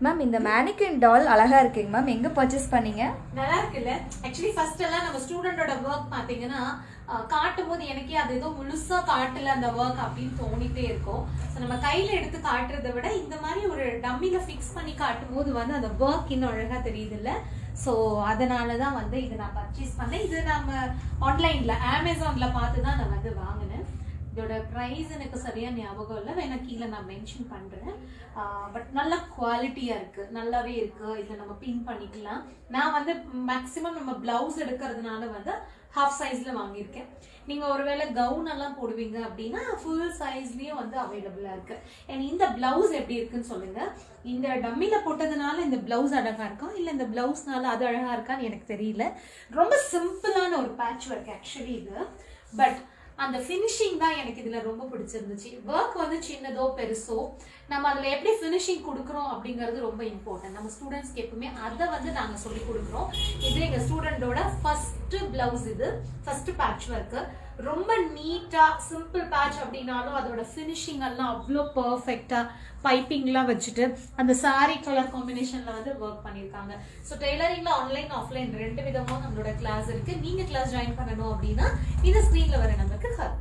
Ma'am இந்த mannequin டால் அழகா இருக்குங்க மேம், எங்க பர்ச்சேஸ் பண்ணீங்க? நல்லா இருக்குல்ல. ஆக்சுவலி ஃபர்ஸ்ட் எல்லாம் நம்ம ஸ்டூடெண்டோட ஒர்க் பாத்தீங்கன்னா காட்டும் போது எனக்கே அது ஏதோ முழுசா காட்டல அந்த ஒர்க் அப்படின்னு தோணிட்டே இருக்கும். ஸோ நம்ம கையில எடுத்து காட்டுறதை விட இந்த மாதிரி ஒரு டம்மில ஃபிக்ஸ் பண்ணி காட்டும் போது வந்து அந்த ஒர்க் இன்னும் அழகா தெரியுது இல்ல. ஸோ அதனாலதான் வந்து இதை நான் பர்ச்சேஸ் பண்ணேன். இது நம்ம ஆன்லைன்ல அமேசான்ல பார்த்து தான் நான் வந்து வாங்கினேன். இதோட ப்ரைஸ் எனக்கு சரியா ஞாபகம் இல்லை, வேணா கீழே நான் மென்ஷன் பண்றேன். பட் நல்ல குவாலிட்டியா இருக்கு, நல்லாவே இருக்கு. இதில் நம்ம பின் பண்ணிக்கலாம். நான் வந்து மேக்சிமம் நம்ம பிளவுஸ் எடுக்கிறதுனால வந்து ஹாஃப் சைஸ்ல வாங்கியிருக்கேன். நீங்க ஒருவேளை கவுன் எல்லாம் போடுவீங்க அப்படின்னா ஃபுல் சைஸ்லயும் வந்து அவைலபிளா இருக்கு. அண்ட் இந்த பிளவுஸ் எப்படி இருக்குன்னு சொல்லுங்க. இந்த டம்மில போட்டதுனால இந்த பிளவுஸ் அழகா இருக்கா இல்ல இந்த பிளவுஸ்னால அது அழகா இருக்கான்னு எனக்கு தெரியல. ரொம்ப சிம்பிளான ஒரு பேட்ச் ஒர்க் ஆக்சுவலி இது. பட் அந்த ஃபினிஷிங் தான் எனக்கு இதுல ரொம்ப பிடிச்சிருந்துச்சு. ஒர்க் வந்து சின்னதோ பெருசோ நம்ம அதுல எப்படி ஃபினிஷிங் கொடுக்குறோம் அப்படிங்கிறது ரொம்ப இம்பார்ட்டன்ட். நம்ம ஸ்டூடெண்ட்ஸ்க்கு எப்பவுமே அதை வந்து நாங்க சொல்லி கொடுக்குறோம். இது எங்க ஸ்டூடெண்டோட ஃபர்ஸ்ட் பிளவுஸ், இது ஃபர்ஸ்ட் பேட்ச் ஒர்க். ரொம்ப நீட்டா சிம்பிள் பேட்ச் அப்படின்னாலும் அதோட ஃபினிஷிங் எல்லாம் அவ்வளோ பர்ஃபெக்டா பைப்பிங்லாம் வச்சுட்டு அந்த சாரி கலர் காம்பினேஷன்ல வந்து ஒர்க் பண்ணியிருக்காங்க. ஸோ டெய்லரிங்ல ஆன்லைன் ஆஃப்லைன் ரெண்டு விதமா நம்மளோட கிளாஸ் இருக்கு. நீங்க கிளாஸ் ஜாயின் பண்ணணும் அப்படின்னா இந்த ஸ்கிரீன்ல வர நம்பருக்கு கால்